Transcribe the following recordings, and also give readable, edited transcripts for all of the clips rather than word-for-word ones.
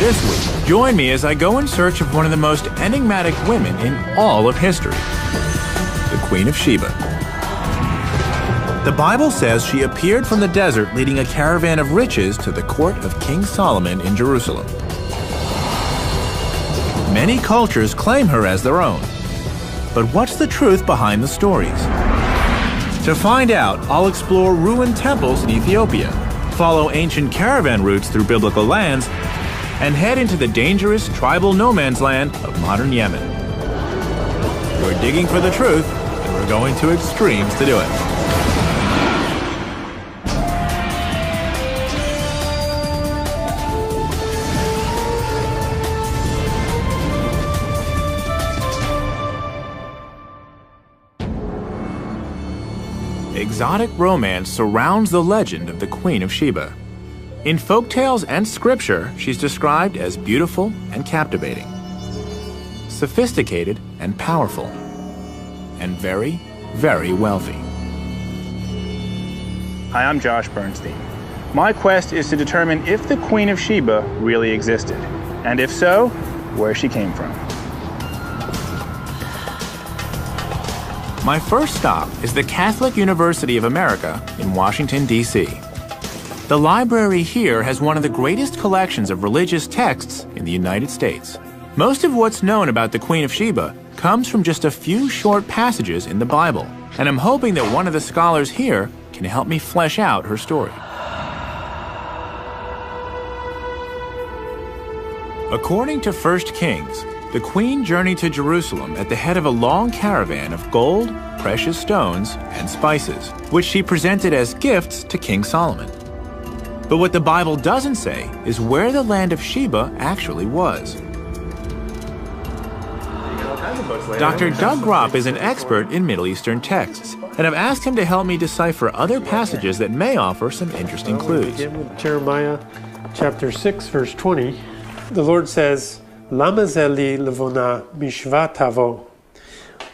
This week, join me as I go in search of one of the most enigmatic women in all of history, the Queen of Sheba. The Bible says she appeared from the desert leading a caravan of riches to the court of King Solomon in Jerusalem. Many cultures claim her as their own. But what's the truth behind the stories? To find out, I'll explore ruined temples in Ethiopia, follow ancient caravan routes through biblical lands, and head into the dangerous tribal no man's land of modern Yemen. We're digging for the truth, and we're going to extremes to do it. Exotic romance surrounds the legend of the Queen of Sheba. In folktales and scripture, she's described as beautiful and captivating, sophisticated and powerful, and very, very wealthy. Hi, I'm Josh Bernstein. My quest is to determine if the Queen of Sheba really existed, and if so, where she came from. My first stop is the Catholic University of America in Washington, D.C. The library here has one of the greatest collections of religious texts in the United States. Most of what's known about the Queen of Sheba comes from just a few short passages in the Bible, and I'm hoping that one of the scholars here can help me flesh out her story. According to 1 Kings, the queen journeyed to Jerusalem at the head of a long caravan of gold, precious stones, and spices, which she presented as gifts to King Solomon. But what the Bible doesn't say is where the land of Sheba actually was. Dr. Doug Gropp is an expert in Middle Eastern texts, and I've asked him to help me decipher other passages that may offer some interesting clues. Begin with Jeremiah chapter 6, verse 20. The Lord says, Lama zeli levona mishva tavo.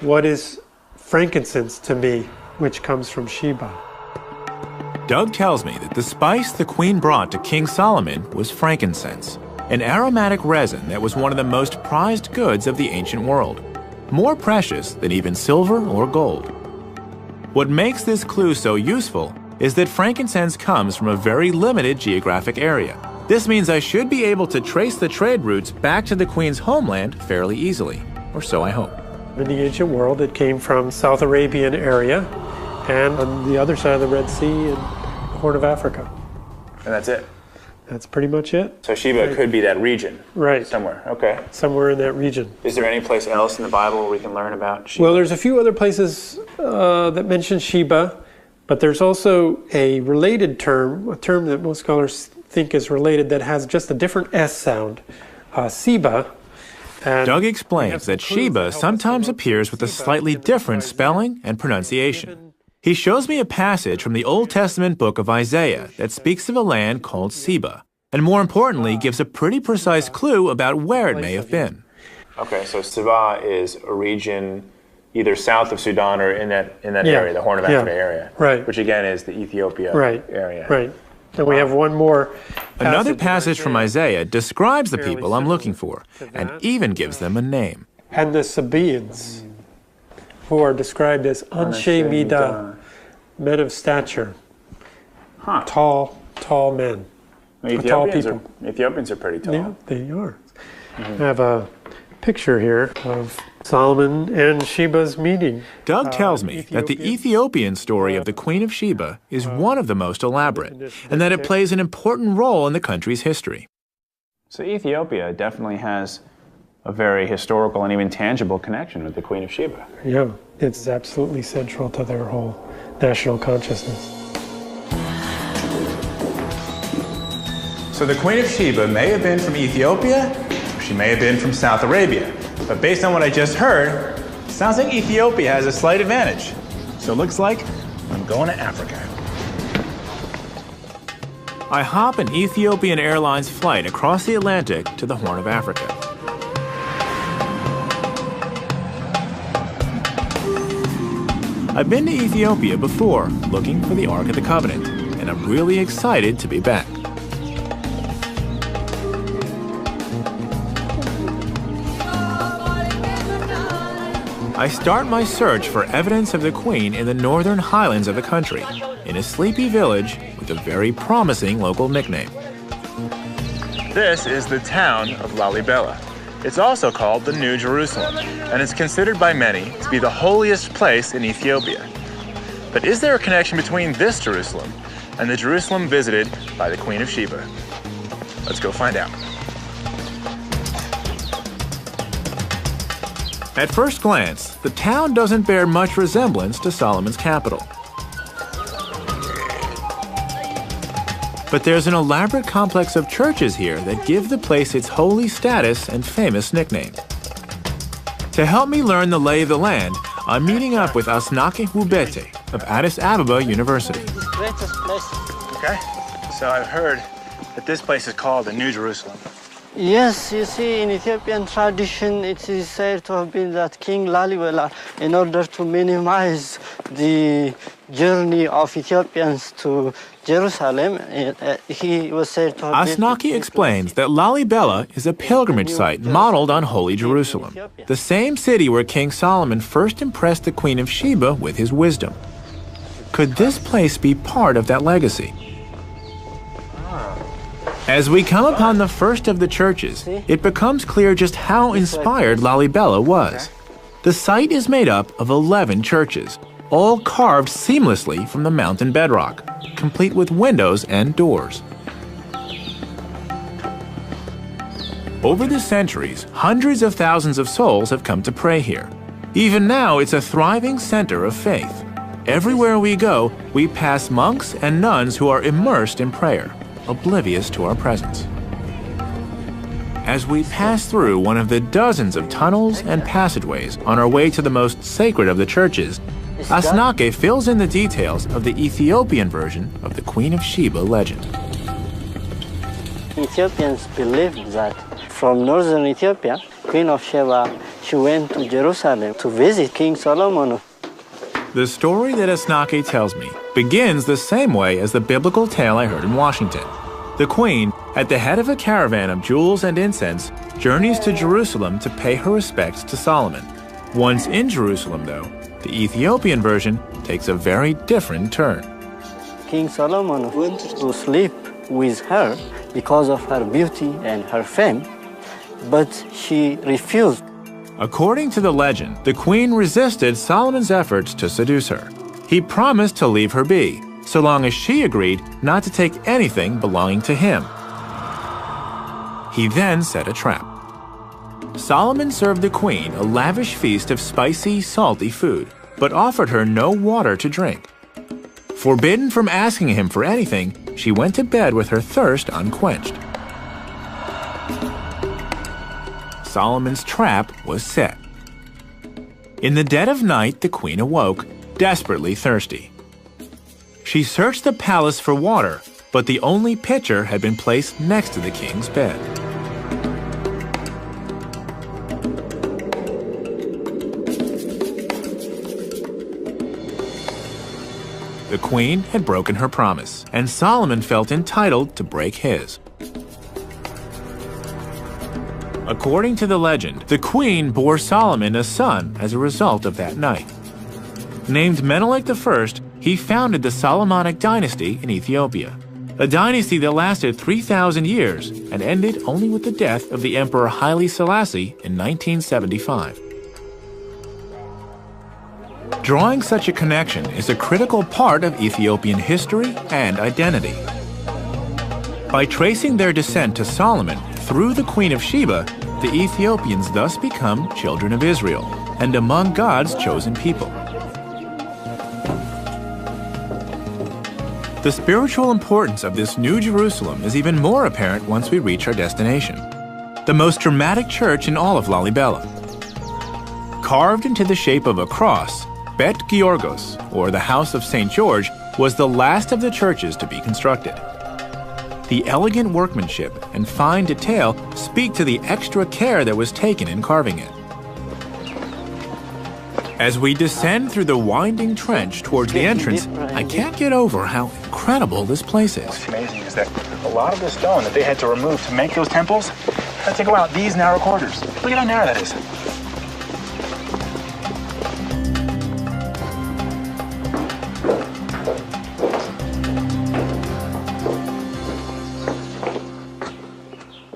What is frankincense to me, which comes from Sheba? Doug tells me that the spice the queen brought to King Solomon was frankincense, an aromatic resin that was one of the most prized goods of the ancient world, more precious than even silver or gold. What makes this clue so useful is that frankincense comes from a very limited geographic area. This means I should be able to trace the trade routes back to the Queen's homeland fairly easily, or so I hope. In the ancient world, it came from South Arabian area and on the other side of the Red Sea and the Horn of Africa. And that's it? That's pretty much it. So Sheba could be that region? Right. Somewhere, okay. Somewhere in that region. Is there any place else in the Bible where we can learn about Sheba? Well, there's a few other places that mention Sheba, but there's also a related term, a term that most scholars think is related that has just a different S sound, Seba. And Doug explains that Sheba sometimes appears with a slightly different spelling and pronunciation. He shows me a passage from the Old Testament book of Isaiah that speaks of a land called Sheba, and more importantly, gives a pretty precise clue about where it may have been. Okay, so Sheba is a region either south of Sudan or in that area, the Horn of Africa area, right? Which again is the Ethiopia area, right? And we have one more. Another passage from Isaiah describes the people I'm looking for, and even gives them a name. And the Sabaeans, who are described as Anshe Midah, men of stature, tall men, tall people. Ethiopians are pretty tall. Yeah, they are. I have a picture here of Solomon and Sheba's meeting. Doug tells me that the Ethiopian story of the Queen of Sheba is one of the most elaborate, and that it plays an important role in the country's history. So Ethiopia definitely has a very historical and even tangible connection with the Queen of Sheba. Yeah, it's absolutely central to their whole national consciousness. So the Queen of Sheba may have been from Ethiopia, or she may have been from South Arabia. But based on what I just heard, it sounds like Ethiopia has a slight advantage. So it looks like I'm going to Africa. I hop an Ethiopian Airlines flight across the Atlantic to the Horn of Africa. I've been to Ethiopia before, looking for the Ark of the Covenant, and I'm really excited to be back. I start my search for evidence of the Queen in the northern highlands of the country, in a sleepy village with a very promising local nickname. This is the town of Lalibela. It's also called the New Jerusalem, and it's considered by many to be the holiest place in Ethiopia. But is there a connection between this Jerusalem and the Jerusalem visited by the Queen of Sheba? Let's go find out. At first glance, the town doesn't bear much resemblance to Solomon's capital. But there's an elaborate complex of churches here that give the place its holy status and famous nickname. To help me learn the lay of the land, I'm meeting up with Asnake Hubete of Addis Ababa University. Okay, so I've heard that this place is called the New Jerusalem. Yes, you see, in Ethiopian tradition, it is said to have been that King Lalibela, in order to minimize the journey of Ethiopians to Jerusalem, he was said to have Asnake explains that Lalibela is a pilgrimage site modeled on Holy Jerusalem, the same city where King Solomon first impressed the Queen of Sheba with his wisdom. Could this place be part of that legacy? As we come upon the first of the churches, it becomes clear just how inspired Lalibela was. The site is made up of 11 churches, all carved seamlessly from the mountain bedrock, complete with windows and doors. Over the centuries, hundreds of thousands of souls have come to pray here. Even now, it's a thriving center of faith. Everywhere we go, we pass monks and nuns who are immersed in prayer, oblivious to our presence. As we pass through one of the dozens of tunnels and passageways on our way to the most sacred of the churches, Asnake fills in the details of the Ethiopian version of the Queen of Sheba legend. Ethiopians believe that from northern Ethiopia, Queen of Sheba, she went to Jerusalem to visit King Solomon. The story that Asnake tells me begins the same way as the biblical tale I heard in Washington. The queen, at the head of a caravan of jewels and incense, journeys to Jerusalem to pay her respects to Solomon. Once in Jerusalem, though, the Ethiopian version takes a very different turn. King Solomon went to sleep with her because of her beauty and her fame, but she refused. According to the legend, the queen resisted Solomon's efforts to seduce her. He promised to leave her be, so long as she agreed not to take anything belonging to him. He then set a trap. Solomon served the queen a lavish feast of spicy, salty food, but offered her no water to drink. Forbidden from asking him for anything, she went to bed with her thirst unquenched. Solomon's trap was set. In the dead of night, the queen awoke, desperately thirsty. She searched the palace for water, but the only pitcher had been placed next to the king's bed. The queen had broken her promise, and Solomon felt entitled to break his. According to the legend, the queen bore Solomon a son as a result of that night. Named Menelik I, he founded the Solomonic dynasty in Ethiopia, a dynasty that lasted 3,000 years and ended only with the death of the Emperor Haile Selassie in 1975. Drawing such a connection is a critical part of Ethiopian history and identity. By tracing their descent to Solomon through the Queen of Sheba, the Ethiopians thus become children of Israel and among God's chosen people. The spiritual importance of this New Jerusalem is even more apparent once we reach our destination, the most dramatic church in all of Lalibela. Carved into the shape of a cross, Bet Georgos, or the House of St. George, was the last of the churches to be constructed. The elegant workmanship and fine detail speak to the extra care that was taken in carving it. As we descend through the winding trench towards the entrance, I can't get over how incredible this place is. What's amazing is that a lot of the stone that they had to remove to make those temples had to go out these narrow corridors. Look at how narrow that is.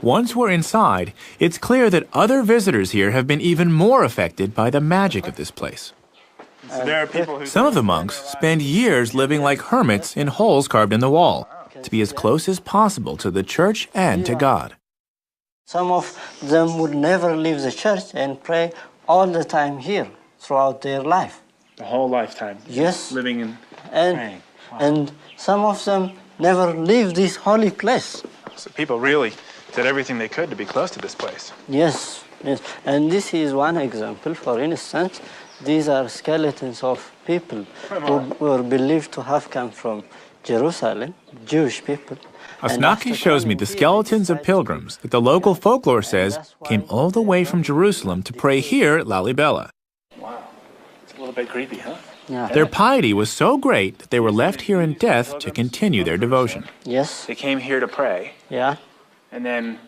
Once we're inside, it's clear that other visitors here have been even more affected by the magic of this place. So there are people who... Some of the monks spend years living like hermits in holes carved in the wall, to be as close as possible to the church and to God. Some of them would never leave the church and pray all the time here throughout their life. The whole lifetime. Yes. Living and And, praying. Wow. and some of them never leave this holy place. So people really did everything they could to be close to this place. Yes, yes. And this is one example. For instance, these are skeletons of people who were believed to have come from Jerusalem, Jewish people. Asnaki shows me the skeletons of pilgrims that the local folklore says came all the way from Jerusalem to pray here at Lalibela. Wow. It's a little bit creepy, huh? Yeah. Their piety was so great that they were left here in death to continue their devotion. Yes, They came here to pray, yeah. and then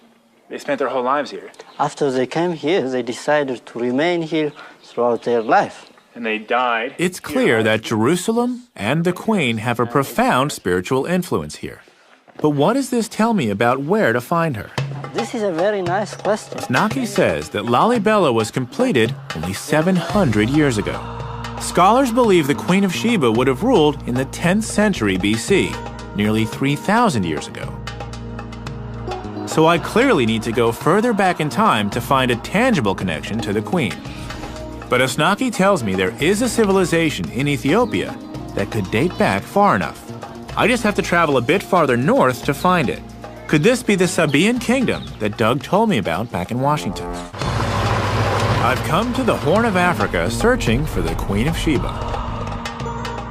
they spent their whole lives here. After they came here, they decided to remain here throughout their life. And they died. It's clear that Jerusalem and the Queen have a profound spiritual influence here. But what does this tell me about where to find her? This is a very nice question. Asnaki says that Lalibela was completed only 700 years ago. Scholars believe the Queen of Sheba would have ruled in the 10th century BC, nearly 3,000 years ago. So I clearly need to go further back in time to find a tangible connection to the Queen. But Asnaki tells me there is a civilization in Ethiopia that could date back far enough. I just have to travel a bit farther north to find it. Could this be the Sabaean kingdom that Doug told me about back in Washington? I've come to the Horn of Africa searching for the Queen of Sheba,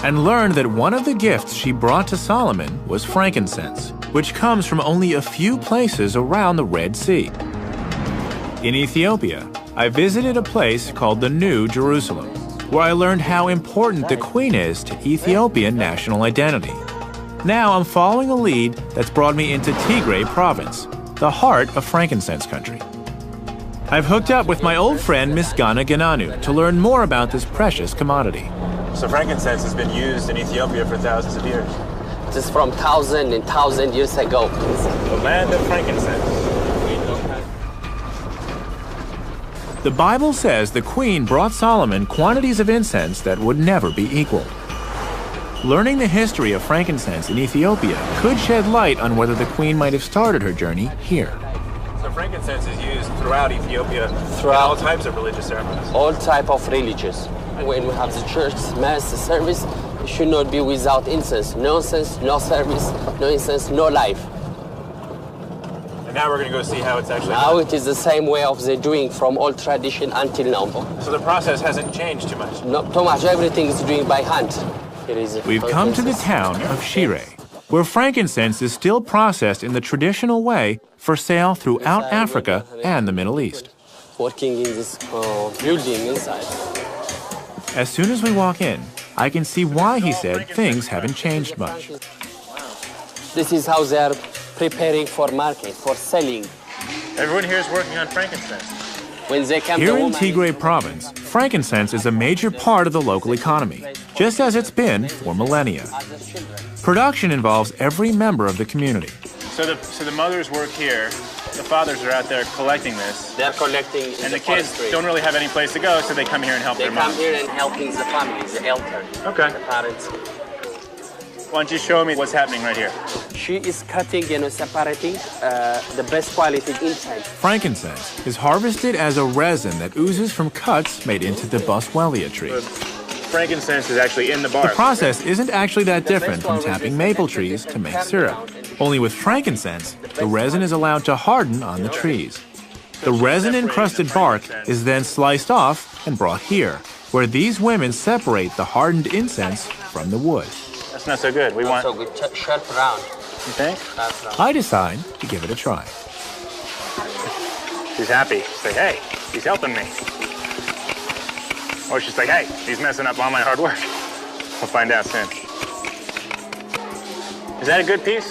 and learned that one of the gifts she brought to Solomon was frankincense, which comes from only a few places around the Red Sea. In Ethiopia, I visited a place called the New Jerusalem, where I learned how important the Queen is to Ethiopian national identity. Now I'm following a lead that's brought me into Tigray province, the heart of frankincense country. I've hooked up with my old friend Misgana Gananu to learn more about this precious commodity. So frankincense has been used in Ethiopia for thousands of years. This is from 1,000 years ago. The land of frankincense. The Bible says the Queen brought Solomon quantities of incense that would never be equaled. Learning the history of frankincense in Ethiopia could shed light on whether the Queen might have started her journey here. So frankincense is used throughout Ethiopia in Throughout. all types of religious ceremonies. All type of religions. When we have the church mass service, it should not be without incense. No incense, no service, no incense, no life. And now we're going to go see how it's actually Now done. it is the same way of the doing from old tradition until now. So the process hasn't changed too much. Not too much. Everything is doing by hand. It is We've come to the town of Shire, where frankincense is still processed in the traditional way for sale throughout Africa and the Middle East. Working in this building inside. As soon as we walk in, I can see why he said things haven't changed much. This is how they are preparing for market, for selling. Everyone here is working on frankincense. When they come Here to in Tigray province, frankincense is a major part of the local economy, just as it's been for millennia. Production involves every member of the community. So the mothers work here, the fathers are out there collecting this, They're collecting in and the kids forestry. don't really have any place to go, so they come here and help They their come moms. here and helping the family, the elder, Okay. the parents. Why don't you show me what's happening right here? She is cutting, separating the best quality inside. Frankincense is harvested as a resin that oozes from cuts made into the boswellia tree. Frankincense is actually in the bark. The process isn't actually that different from tapping maple trees to make syrup. Only with frankincense, the resin is allowed to harden on the trees. The resin-encrusted bark is then sliced off and brought here, where these women separate the hardened incense from the wood. That's not so good. We want... So good, sharp round. You think? That's round. I decide to give it a try. She's happy. She's like, hey, he's helping me. Or she's like, hey, he's messing up all my hard work. We'll find out soon. Is that a good piece?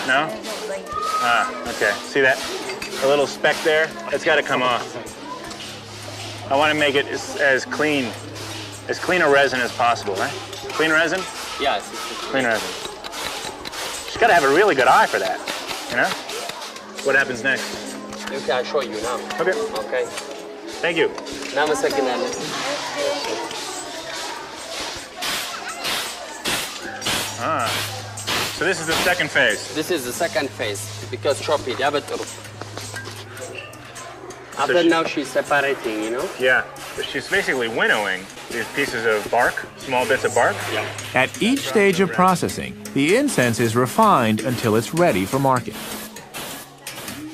No? Ah, okay. See that? A little speck there? That's got to come off. I want to make it as clean a resin as possible, right? Clean resin? Yes. Clean resin. She's got to have a really good eye for that, you know? What happens next? You can show you now. Okay. Okay. Thank you. Namaste, Alice. So this is the second phase. This is the second phase because chop it. After now she's separating, you know? Yeah. But she's basically winnowing these pieces of bark, small bits of bark. Yeah. At each stage of processing, the incense is refined until it's ready for market.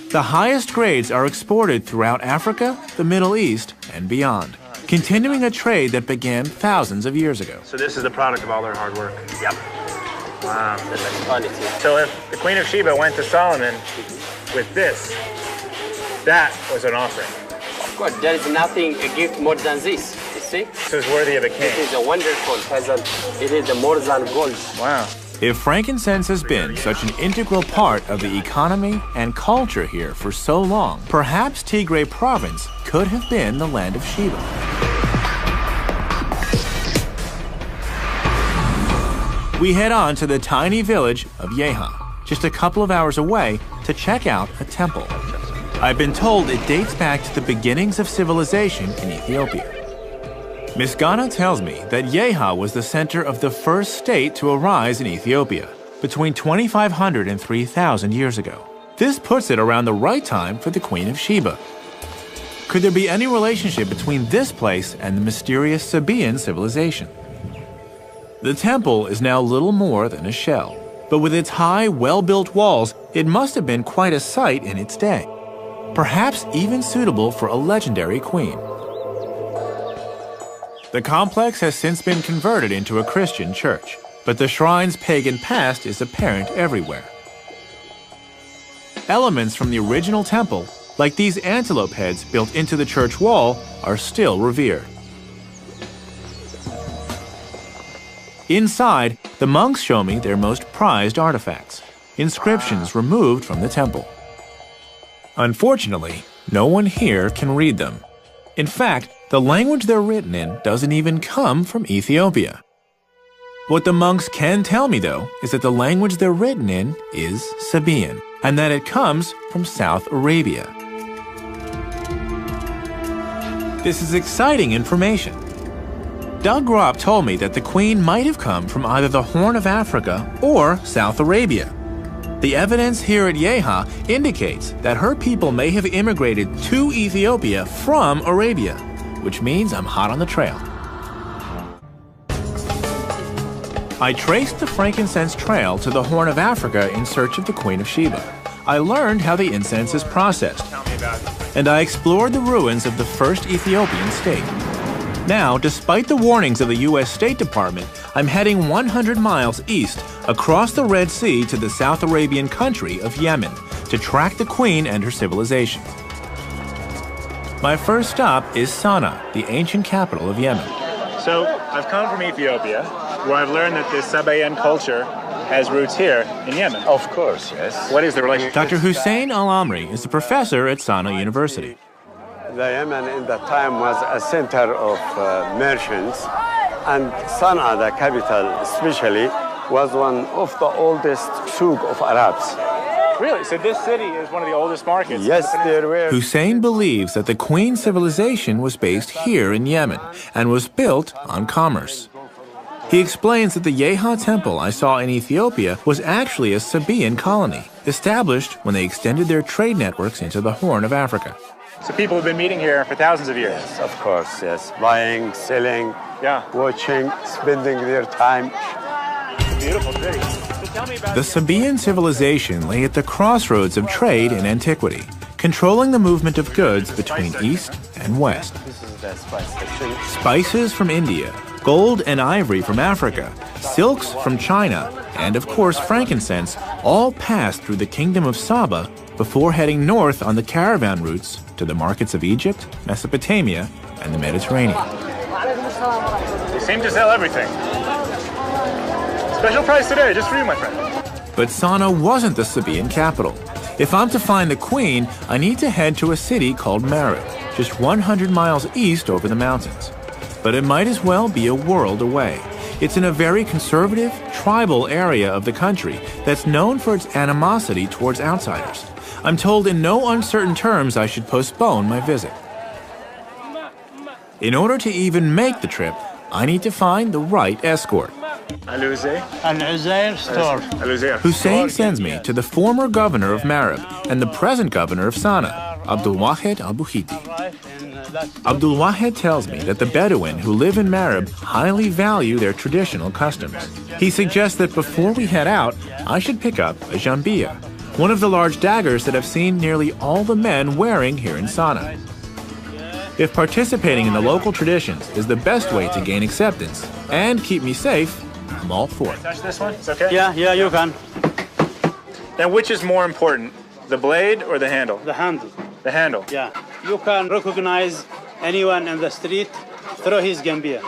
The highest grades are exported throughout Africa, the Middle East, and beyond, continuing a trade that began thousands of years ago. So this is the product of all their hard work. Yep. Wow. The next quality. So if the Queen of Sheba went to Solomon with this, that was an offering. Of course, there is nothing a gift more than this. You see? This is worthy of a king. It is a wonderful present. It is the more than gold. Wow. If frankincense has been such an integral part of the economy and culture here for so long, perhaps Tigray province could have been the land of Sheba. We head on to the tiny village of Yeha, just a couple of hours away, to check out a temple. I've been told it dates back to the beginnings of civilization in Ethiopia. Miss Ghana tells me that Yeha was the center of the first state to arise in Ethiopia between 2,500 and 3,000 years ago. This puts it around the right time for the Queen of Sheba. Could there be any relationship between this place and the mysterious Sabaean civilization? The temple is now little more than a shell, but with its high, well-built walls, it must have been quite a sight in its day. Perhaps even suitable for a legendary queen. The complex has since been converted into a Christian church, but the shrine's pagan past is apparent everywhere. Elements from the original temple, like these antelope heads built into the church wall, are still revered. Inside, the monks show me their most prized artifacts, inscriptions removed from the temple. Unfortunately, no one here can read them. In fact, the language they're written in doesn't even come from Ethiopia. What the monks can tell me, though, is that the language they're written in is Sabaean, and that it comes from South Arabia. This is exciting information. Doug Gropp told me that the queen might have come from either the Horn of Africa or South Arabia. The evidence here at Yeha indicates that her people may have immigrated to Ethiopia from Arabia, which means I'm hot on the trail. I traced the frankincense trail to the Horn of Africa in search of the Queen of Sheba. I learned how the incense is processed, and I explored the ruins of the first Ethiopian state. Now, despite the warnings of the U.S. State Department, I'm heading 100 miles east across the Red Sea to the South Arabian country of Yemen to track the Queen and her civilization. My first stop is Sana'a, the ancient capital of Yemen. So I've come from Ethiopia, where I've learned that this Sabaean culture has roots here in Yemen. Of course, yes. What is the relationship? Dr. Hussein Al-Amri is a professor at Sana'a University. The Yemen in that time was a center of merchants, and Sana'a, the capital especially, was one of the oldest souk of Arabs. Really? So this city is one of the oldest markets? Yes, there were. Hussein believes that the Queen civilization was based here in Yemen and was built on commerce. He explains that the Yeha temple I saw in Ethiopia was actually a Sabaean colony, established when they extended their trade networks into the Horn of Africa. So people have been meeting here for thousands of years? Of course, yes. Buying, selling, watching, spending their time. It's a beautiful city. So tell me about the Sabaean civilization lay at the crossroads of trade and antiquity, controlling the movement of goods between East and West. This is the spice section. Spices from India, gold and ivory from Africa, silks from China, and of course frankincense all passed through the kingdom of Saba before heading north on the caravan routes to the markets of Egypt, Mesopotamia, and the Mediterranean. They seem to sell everything. Special price today, just for you, my friend. But Sana'a wasn't the Sabaean capital. If I'm to find the queen, I need to head to a city called Marib, just 100 miles east over the mountains. But it might as well be a world away. It's in a very conservative, tribal area of the country that's known for its animosity towards outsiders. I'm told in no uncertain terms I should postpone my visit. In order to even make the trip, I need to find the right escort. Al-Uzair store. Hussein sends me to the former governor of Marib and the present governor of Sana'a, Abdul Wahed al-Buhiti. Abdul Wahed tells me that the Bedouin who live in Marib highly value their traditional customs. He suggests that before we head out, I should pick up a jambiya, one of the large daggers that I've seen nearly all the men wearing here in Sana'a. If participating in the local traditions is the best way to gain acceptance and keep me safe, I'm all for it. Touch this one? It's okay? Yeah, you can. Now, which is more important, the blade or the handle? The handle. The handle. Yeah. You can recognize anyone in the street through his gambia.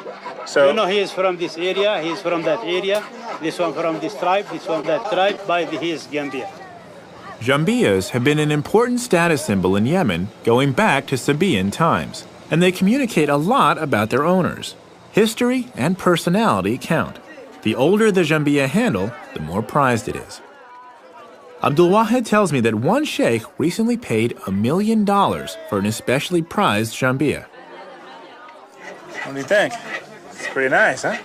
So, You know he is from this area, he is from that area, this one from this tribe, this one that tribe, by his gambia. Jambiyas have been an important status symbol in Yemen going back to Sabaean times, and they communicate a lot about their owners. History and personality count. The older the jambiya handle, the more prized it is. Abdul Wahed tells me that one sheikh recently paid $1 million for an especially prized jambiya. what do you think? It's pretty nice, huh?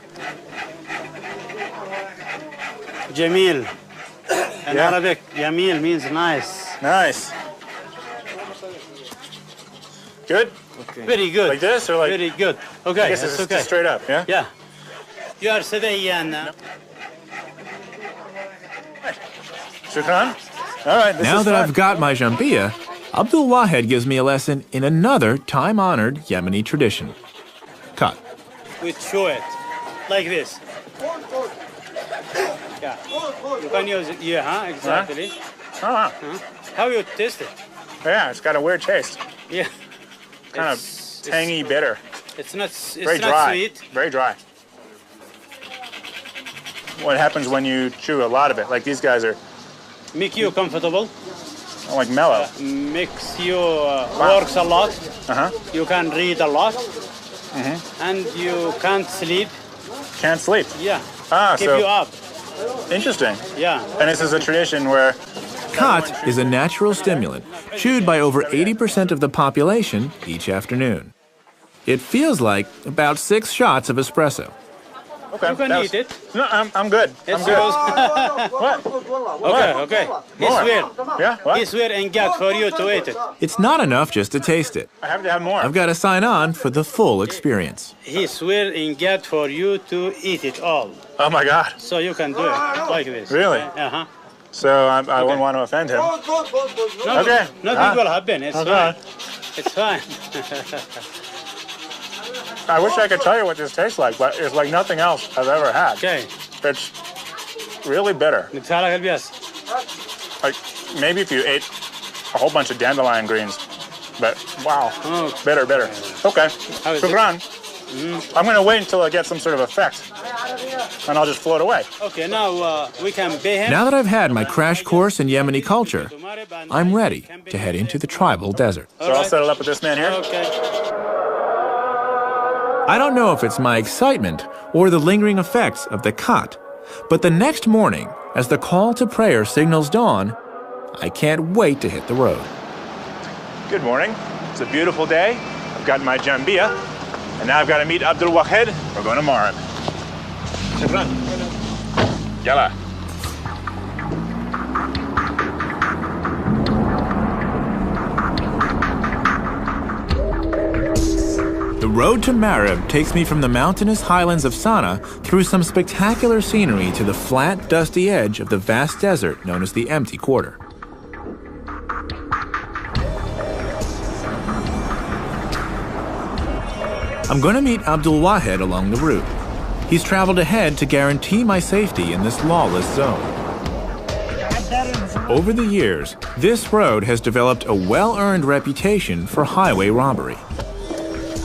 Jamil. In Yeah. Arabic, Jamil means nice. Nice. Good? Very good. Like this or like? Very good. I Okay, guess that's it's okay. just straight up, yeah? Yeah. You are Sabaean. Shukran? All right, this Now is that fun. I've got my jambiya, Abdul Wahed gives me a lesson in another time-honored Yemeni tradition. Cut. We chew it like this. Yeah. You can use it. Yeah, exactly. Ah, How you taste it? yeah, it's got a weird taste. Yeah. Kind of It's- tangy, bitter. It's not. Very It's not dry. sweet. Very dry. What happens when you chew a lot of it? Like these guys are Make you comfortable. like mellow. Makes you works a lot. Uh-huh. You can read a lot. And you can't sleep. Can't sleep. Yeah. Ah, Keep so you up. interesting. Yeah. And this is a tradition where Khat is a natural stimulant, chewed by over 80% of the population each afternoon. It feels like about 6 shots of espresso. okay, You can that eat it. No, I'm good. I'm It's good. yours. What? Okay. He's More. weird. Yeah. What? He's weird and get for you to eat it. It's not enough just to taste it. I have to have more. I've got to sign on for the full experience. He swear and get for you to eat it all. Oh my God. So you can do it like this. Really? Uh-huh. So I wouldn't want to offend him. No, Okay. Nothing will happen. It's Okay. fine. It's fine. I wish I could tell you what this tastes like, but it's like nothing else I've ever had. Okay. It's really bitter. نبتاع لك البياس. Like maybe if you ate a whole bunch of dandelion greens, but wow, Oh. bitter. Okay, How is it? Shukran. I'm gonna wait until I get some sort of effect, and I'll just float away. Okay, now we can pay him. Now that I've had my crash course in Yemeni culture, I'm ready to head into the tribal desert. So I'll settle up with this man here. Okay. I don't know if it's my excitement or the lingering effects of the Khat, but the next morning, as the call to prayer signals dawn, I can't wait to hit the road. Good morning. It's a beautiful day. I've got my jambiya, and now I've got to meet Abdul Wahed. We're going to Marib. Shukran. Yalla. The road to Marib takes me from the mountainous highlands of Sana'a through some spectacular scenery to the flat, dusty edge of the vast desert known as the Empty Quarter. I'm going to meet Abdul Wahed along the route. He's traveled ahead to guarantee my safety in this lawless zone. Over the years, this road has developed a well-earned reputation for highway robbery.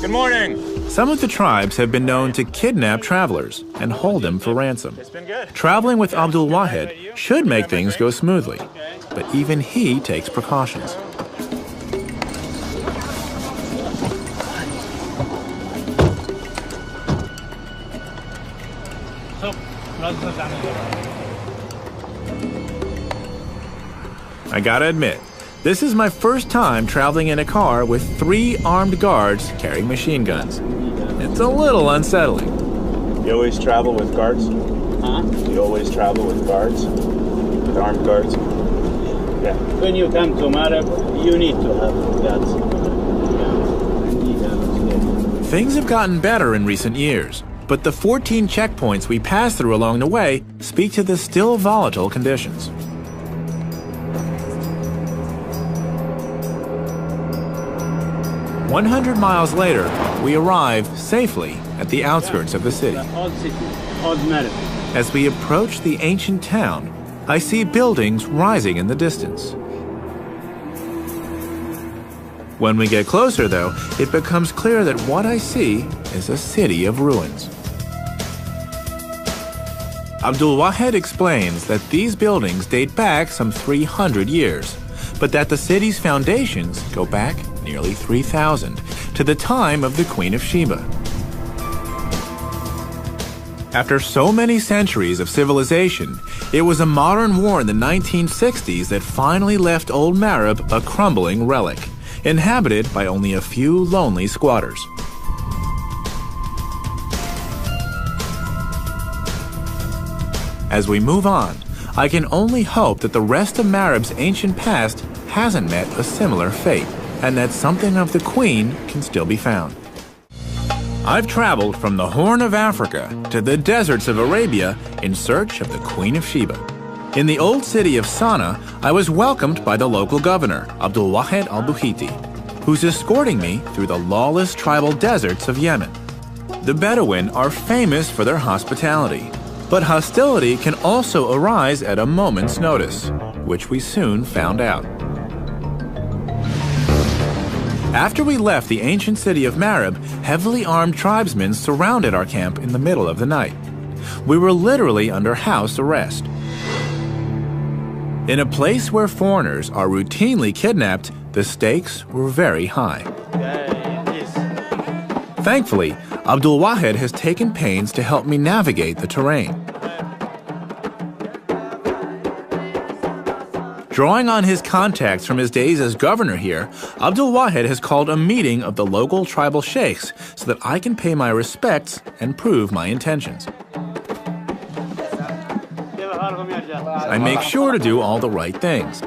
Good morning. Some of the tribes have been known to kidnap travelers and hold them for ransom. It's been good. Traveling with Abdul Wahed should make things go smoothly, but even he takes precautions. I gotta admit, this is my first time traveling in a car with 3 armed guards carrying machine guns. It's a little unsettling. You always travel with guards? Huh? You always travel with guards? With armed guards? Yeah. When you come to Marib, you need to have guards. Things have gotten better in recent years, but the 14 checkpoints we passed through along the way speak to the still volatile conditions. "100 miles later, we arrive safely at the outskirts of the city. Old city, old Marib. As we approach the ancient town, I see buildings rising in the distance. When we get closer, though, it becomes clear that what I see is a city of ruins. Abdul Wahed explains that these buildings date back some 300 years, but that the city's foundations go back nearly 3,000 to the time of the Queen of Sheba. After so many centuries of civilization, it was a modern war in the 1960s that finally left old Marib a crumbling relic, inhabited by only a few lonely squatters. As we move on, I can only hope that the rest of Marib's ancient past hasn't met a similar fate, and that something of the Queen can still be found. I've traveled from the Horn of Africa to the deserts of Arabia in search of the Queen of Sheba. In the old city of Sana'a, I was welcomed by the local governor, Abdul Wahed al-Buhiti, who's escorting me through the lawless tribal deserts of Yemen. The Bedouin are famous for their hospitality, but hostility can also arise at a moment's notice, which we soon found out. After we left the ancient city of Marib, heavily armed tribesmen surrounded our camp in the middle of the night. We were literally under house arrest. In a place where foreigners are routinely kidnapped, the stakes were very high. Thankfully, Abdul Wahed has taken pains to help me navigate the terrain. Drawing on his contacts from his days as governor here, Abdul Wahed has called a meeting of the local tribal sheikhs so that I can pay my respects and prove my intentions. I make sure to do all the right things.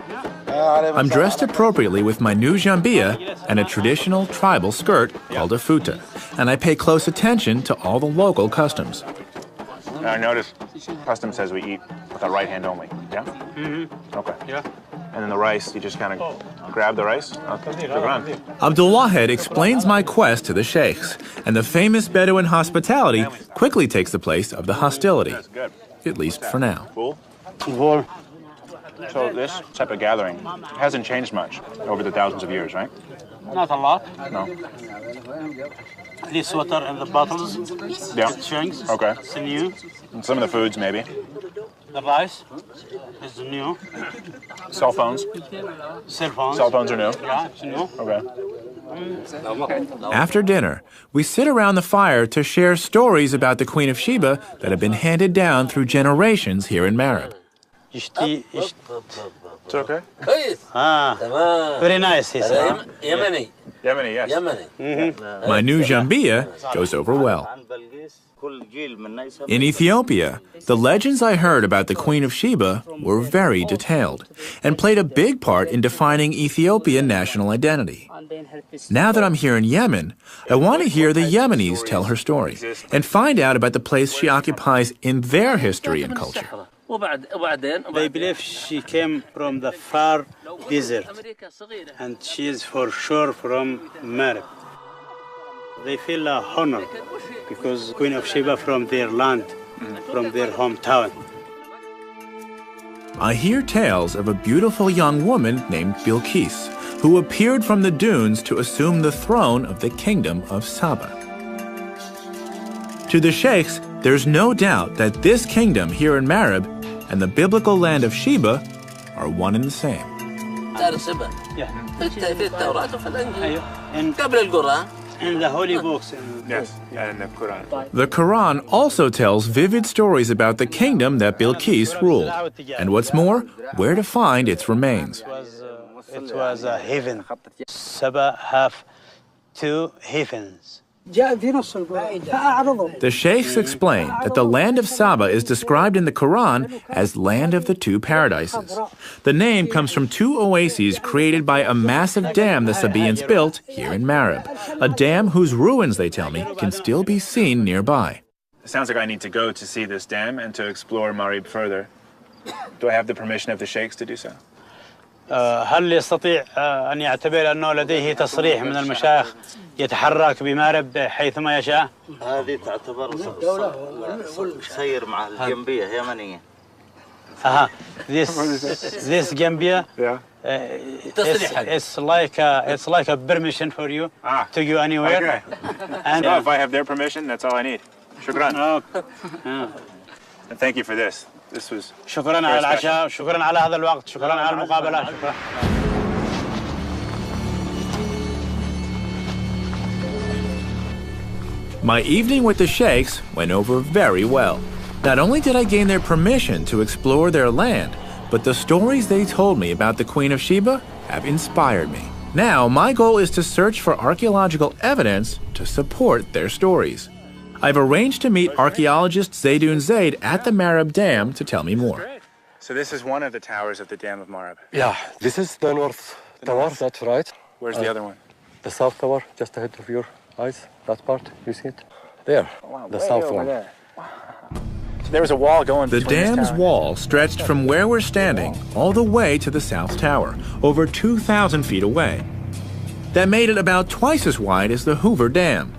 I'm dressed appropriately with my new jambia and a traditional tribal skirt called a futa, and I pay close attention to all the local customs. I notice custom says we eat with our right hand only, yeah? Mm-hmm. Okay. Yeah. And then the rice, you just kind of grab the rice? Okay. Abdul Wahed explains my quest to the sheikhs, and the famous Bedouin hospitality quickly takes the place of the hostility, at least for now. Cool. So this type of gathering hasn't changed much over the thousands of years, right? Not a lot. No. This water in the bottles. Yeah. Drinks. Okay. It's new. And some of the foods, maybe. The rice is new. Cell phones. Cell phones. Cell phones are new. Yeah, it's new. Okay. After dinner, we sit around the fire to share stories about the Queen of Sheba that have been handed down through generations here in Marib. It's okay. Very nice, he said. Yemeni. Yemeni, yes. Yemeni. My new jambia goes over well. In Ethiopia, the legends I heard about the Queen of Sheba were very detailed and played a big part in defining Ethiopian national identity. Now that I'm here in Yemen, I want to hear the Yemenis tell her story and find out about the place she occupies in their history and culture. They believe she came from the far desert, and she is for sure from Marib. They feel honor because Queen of Sheba from their land, from their hometown. I hear tales of a beautiful young woman named Bilqis, who appeared from the dunes to assume the throne of the kingdom of Saba. To the sheikhs, there's no doubt that this kingdom here in Marib and the biblical land of Sheba are one and the same. Yeah. And in the holy books. Yes, and in the Quran. The Quran also tells vivid stories about the kingdom that Bilqis ruled, and what's more, where to find its remains. It was a heaven. Sheba have 2 heavens. The sheikhs explain that the land of Saba is described in the Quran as land of the 2 paradises. The name comes from 2 oases created by a massive dam the Sabaeans built here in Marib, a dam whose ruins, they tell me, can still be seen nearby. It sounds like I need to go to see this dam and to explore Marib further. Do I have the permission of the sheikhs to do so? هل يستطيع أن يعتبر أنه لديه تصريح من المشايخ يتحرك بمارب حيثما يشاء؟ هذه تعتبر سير مع الجنبية يمنية. This Gambia, it's like a permission for you to go anywhere. Okay. And So if I have their permission, that's all I need. Shukran. And thank you for this. This was شكرا على العشاء، شكرا على هذا الوقت، شكرا على المقابلة، شكرا. My evening with the sheikhs went over very well. Not only did I gain their permission to explore their land, but the stories they told me about the Queen of Sheba have inspired me. Now, my goal is to search for archaeological evidence to support their stories. I've arranged to meet archaeologist Zaydoun Zaid at the Marib Dam to tell me more. So this is one of the towers of the Dam of Marib. Yeah, this is the north tower, that's right. Where's the other one? The south tower, just ahead of your eyes, that part, you see it? There, the south one. There. Wow. So there was a wall going The between this dam's tower. wall stretched from where we're standing all the way to the south tower, over 2,000 feet away. That made it about twice as wide as the Hoover Dam.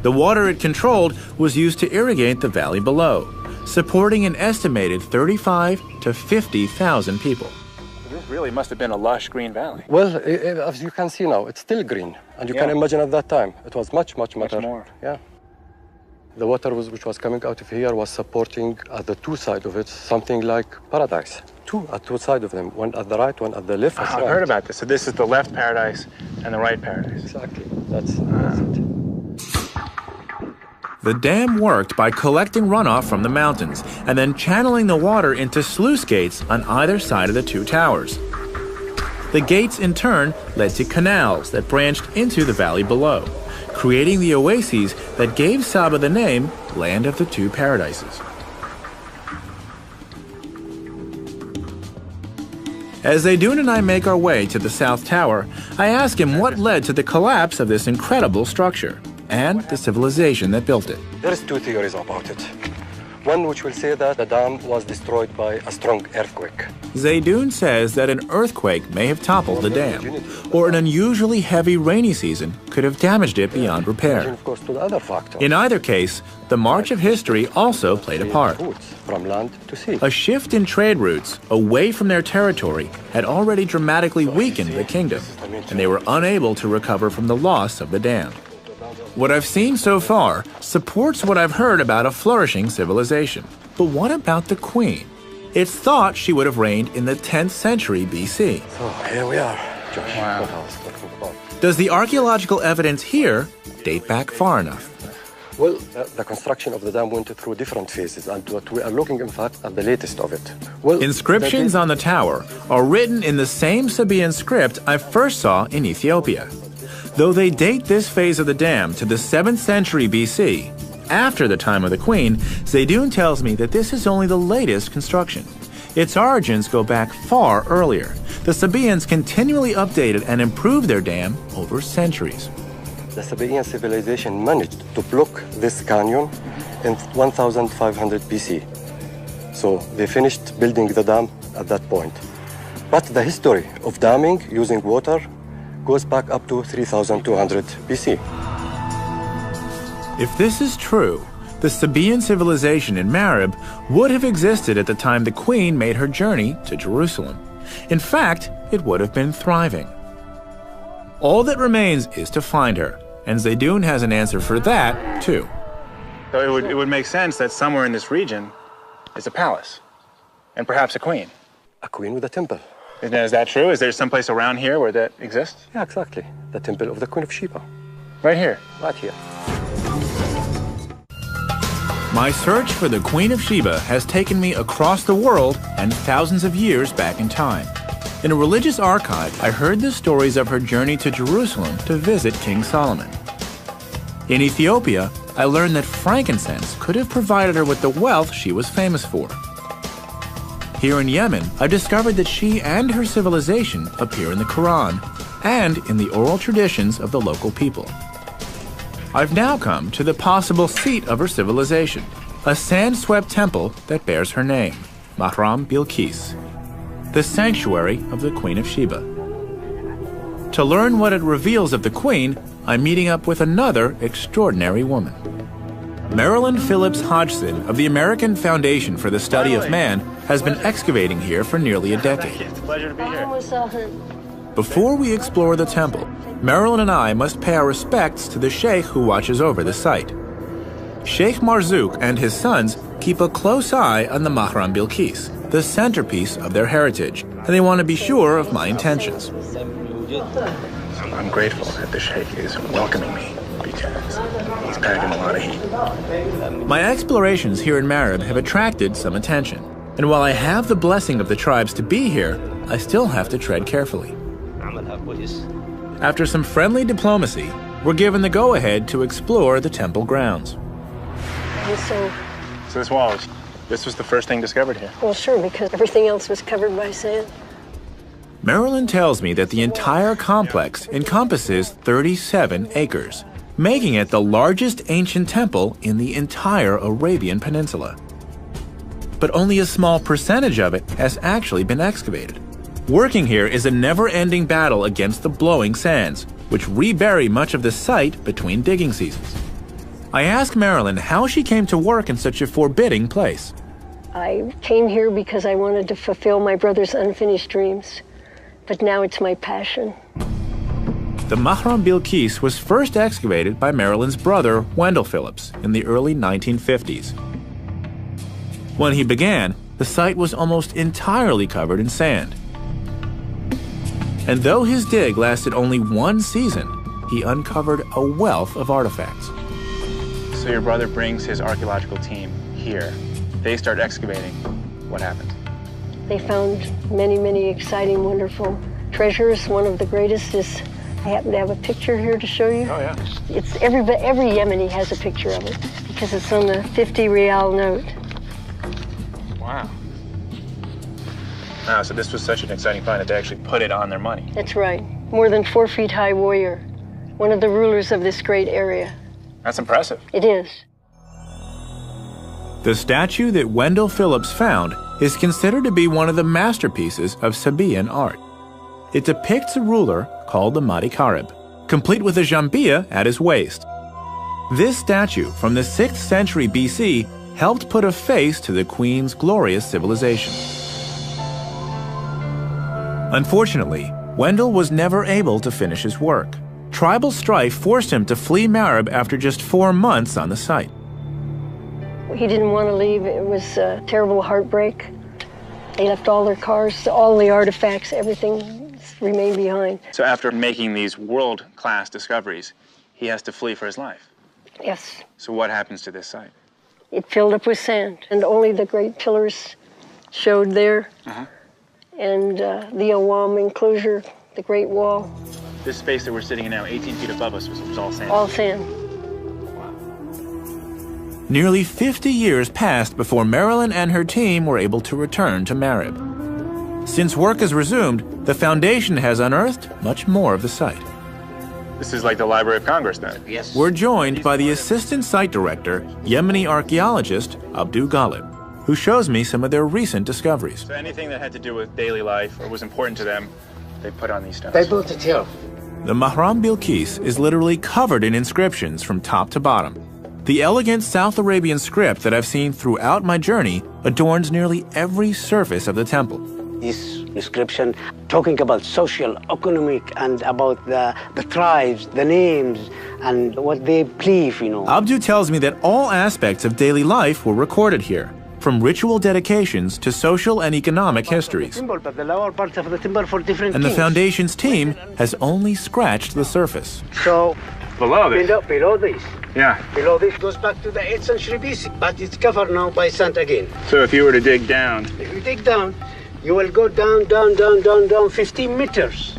The water it controlled was used to irrigate the valley below, supporting an estimated 35 to 50,000 people. This really must have been a lush green valley. Well, as you can see now, it's still green. And you can imagine at that time, it was much more. Yeah. The water which was coming out of here was supporting at the 2 sides of it, something like paradise. 2 at 2 sides of them, one at the right, one at the left. I've heard about this. So this is the left paradise and the right paradise. Exactly, that's it. The dam worked by collecting runoff from the mountains and then channeling the water into sluice gates on either side of the 2 towers. The gates, in turn, led to canals that branched into the valley below, creating the oases that gave Saba the name Land of the 2 Paradises. As Zaydoun and I make our way to the South Tower, I ask him what led to the collapse of this incredible structure and the civilization that built it. There's 2 theories about it. One which will say that the dam was destroyed by a strong earthquake. Zaydoun says that an earthquake may have toppled the dam, or an unusually heavy rainy season could have damaged it beyond repair. Of course, to the other factor. In either case, the march of history also played a part. From land to sea. A shift in trade routes away from their territory had already dramatically weakened the kingdom, and they were unable to recover from the loss of the dam. What I've seen so far supports what I've heard about a flourishing civilization. But what about the queen? It's thought she would have reigned in the 10th century BC. So here we are, Josh. Wow. What I was talking about. Does the archaeological evidence here date back far enough? Well, the construction of the dam went through different phases, and what we are looking, in fact, at the latest of it. Well, Inscriptions on the tower are written in the same Sabaean script I first saw in Ethiopia. Though they date this phase of the dam to the 7th century BC, after the time of the queen, Zaydoun tells me that this is only the latest construction. Its origins go back far earlier. The Sabaeans continually updated and improved their dam over centuries. The Sabaean civilization managed to block this canyon in 1500 BC. So they finished building the dam at that point. But the history of damming using water goes back up to 3200 BC. If this is true, the Sabaean civilization in Marib would have existed at the time the queen made her journey to Jerusalem. In fact, it would have been thriving. All that remains is to find her, and Zaydoun has an answer for that, too. So it would make sense that somewhere in this region is a palace, and perhaps a queen. A queen with a temple. Is that true? Is there some place around here where that exists? Yeah, exactly. The temple of the Queen of Sheba. Right here. Right here. My search for the Queen of Sheba has taken me across the world and thousands of years back in time. In a religious archive, I heard the stories of her journey to Jerusalem to visit King Solomon. In Ethiopia, I learned that frankincense could have provided her with the wealth she was famous for. Here in Yemen, I discovered that she and her civilization appear in the Quran and in the oral traditions of the local people. I've now come to the possible seat of her civilization, a sand-swept temple that bears her name, Mahram Bilqis, the sanctuary of the Queen of Sheba. To learn what it reveals of the Queen, I'm meeting up with another extraordinary woman. Marilyn Phillips Hodgson of the American Foundation for the Study of Man has been excavating here for nearly a decade. It's a pleasure to be here. Before we explore the temple, Marilyn and I must pay our respects to the sheikh who watches over the site. Sheikh Marzouk and his sons keep a close eye on the Mahram Bilqis, the centerpiece of their heritage, and they want to be sure of my intentions. I'm grateful that the sheikh is welcoming me because he's packing a lot of heat. My explorations here in Marib have attracted some attention, and while I have the blessing of the tribes to be here, I still have to tread carefully. After some friendly diplomacy, we're given the go-ahead to explore the temple grounds. So this wall, this was the first thing discovered here? Well, sure, because everything else was covered by sand. Marilyn tells me that the entire complex encompasses 37 acres, making it the largest ancient temple in the entire Arabian Peninsula. But only a small percentage of it has actually been excavated. Working here is a never-ending battle against the blowing sands, which rebury much of the site between digging seasons. I ask Marilyn how she came to work in such a forbidding place. I came here because I wanted to fulfill my brother's unfinished dreams, but now it's my passion. The Mahram Bilqis was first excavated by Marilyn's brother, Wendell Phillips, in the early 1950s. When he began, the site was almost entirely covered in sand. And though his dig lasted only one season, he uncovered a wealth of artifacts. So your brother brings his archaeological team here. They start excavating. What happened? They found many, many exciting, wonderful treasures. One of the greatest is, I happen to have a picture here to show you. Oh, yeah. It's every Yemeni has a picture of it because it's on the 50 rial note. Wow. Wow, so this was such an exciting find that they actually put it on their money. That's right. More than 4 feet high warrior. One of the rulers of this great area. That's impressive. It is. The statue that Wendell Phillips found is considered to be one of the masterpieces of Sabaean art. It depicts a ruler called the Mahdi Karib, complete with a jambia at his waist. This statue from the 6th century BC helped put a face to the Queen's glorious civilization. Unfortunately, Wendell was never able to finish his work. Tribal strife forced him to flee Marib after just 4 months on the site. He didn't want to leave. It was a terrible heartbreak. They left all their cars, all the artifacts, everything remained behind. So after making these world-class discoveries, he has to flee for his life? Yes. So what happens to this site? It filled up with sand, and only the great pillars showed there. And the Awam enclosure, the Great Wall. This space that we're sitting in now, 18 feet above us, was all sand? All sand. Wow. Nearly 50 years passed before Marilyn and her team were able to return to Marib. Since work has resumed, the Foundation has unearthed much more of the site. This is like the Library of Congress, then? Yes. We're joined by the Assistant Site Director, Yemeni archaeologist Abdu Ghalib, who shows me some of their recent discoveries. So anything that had to do with daily life or was important to them, they put on these stones. They built it here. The Mahram Bilqis is literally covered in inscriptions from top to bottom. The elegant South Arabian script that I've seen throughout my journey adorns nearly every surface of the temple. This inscription talking about social, economic, and about the tribes, the names, and what they believe, Abdu tells me that all aspects of daily life were recorded here, from ritual dedications to social and economic histories. But the lower part of the timber for different And the kings. Foundation's team has only scratched the surface. So Below this? below this. Yeah. Below this goes back to the 8th century BC, but it's covered now by sand again. So if you were to dig down, If you dig down, you will go down 15 meters.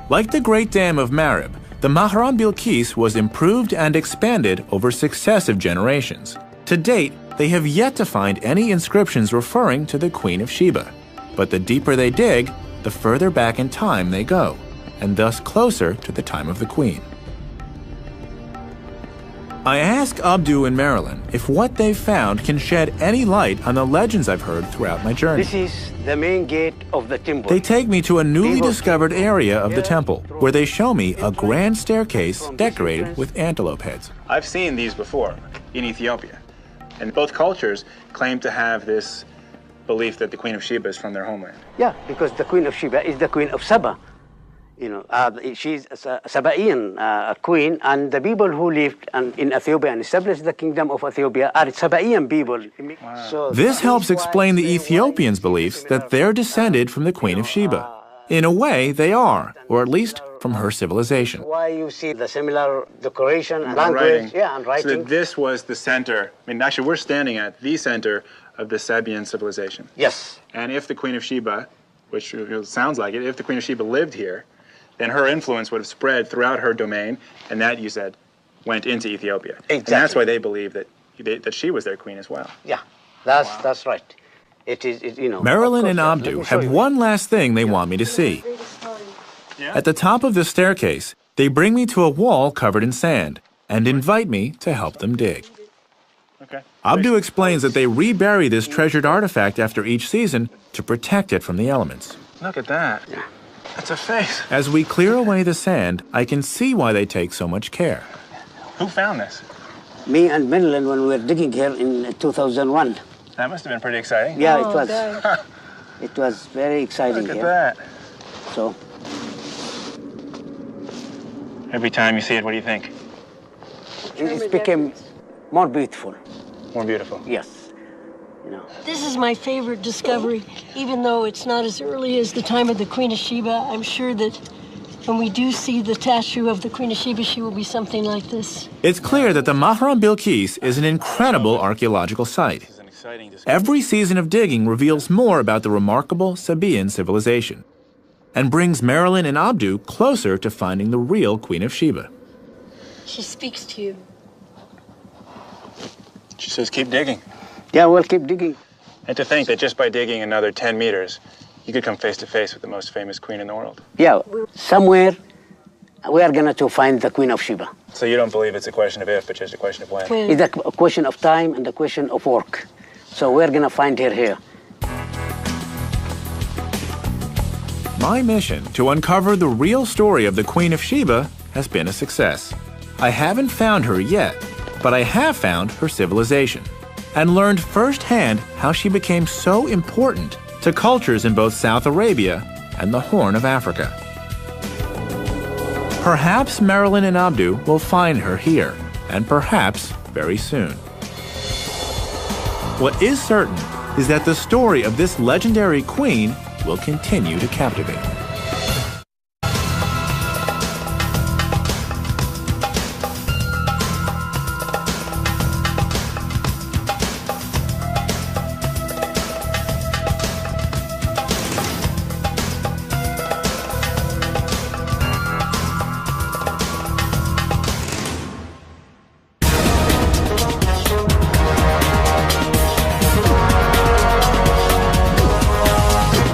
Like the Great Dam of Marib, the Mahram Bilqis was improved and expanded over successive generations. To date, they have yet to find any inscriptions referring to the Queen of Sheba. But the deeper they dig, the further back in time they go, and thus closer to the time of the Queen. I ask Abdu and Marilyn if what they've found can shed any light on the legends I've heard throughout my journey. This is the main gate of the temple. They take me to a newly discovered area of the temple, where they show me a grand staircase decorated with antelope heads. I've seen these before in Ethiopia. And both cultures claim to have this belief that the Queen of Sheba is from their homeland. Yeah, because the Queen of Sheba is the Queen of Saba. You know, she's a Sabaean queen, and the people who lived in Ethiopia and established the kingdom of Ethiopia are Sabaean people. Wow. So this helps explain the Ethiopians' beliefs that they're descended from the Queen of Sheba. In a way, they are, or at least from her civilization. Why you see the similar decoration and Writing. language, and writing. So that this was the center. I mean, actually, we're standing at the center of the Sabaean civilization. Yes. And if the Queen of Sheba, which sounds like it, if the Queen of Sheba lived here, then her influence would have spread throughout her domain, and that, you said, went into Ethiopia. Exactly. And that's why they believe that she was their queen as well. Yeah, that's right. It is, you know. Marilyn and Abdu have one last thing they want me to see. At the top of the staircase, they bring me to a wall covered in sand and invite me to help them dig. Okay. Abdu explains that they rebury this treasured artifact after each season to protect it from the elements. Look at that. That's a face. As we clear away the sand, I can see why they take so much care. Who found this? Me and Marilyn when we were digging here in 2001. That must have been pretty exciting. Yeah, it was. It was very exciting. Look at here. that. So. Every time you see it, what do you think? It became more beautiful. More beautiful. Yes. You know. This is my favorite discovery, even though it's not as early as the time of the Queen of Sheba. I'm sure that when we do see the statue of the Queen of Sheba, she will be something like this. It's clear that the Mahram Bilqis is an incredible archaeological site. Every season of digging reveals more about the remarkable Sabaean civilization and brings Marilyn and Abdu closer to finding the real Queen of Sheba. She speaks to you. She says, keep digging. Yeah, we'll keep digging. And to think that just by digging another 10 meters, you could come face to face with the most famous queen in the world. Yeah, somewhere we are going to find the Queen of Sheba. So you don't believe it's a question of if, but just a question of when? It's a question of time and a question of work. So we're going to find her here. My mission to uncover the real story of the Queen of Sheba has been a success. I haven't found her yet, but I have found her civilization and learned firsthand how she became so important to cultures in both South Arabia and the Horn of Africa. Perhaps Marilyn and Abdu will find her here, and perhaps very soon. What is certain is that the story of this legendary queen will continue to captivate.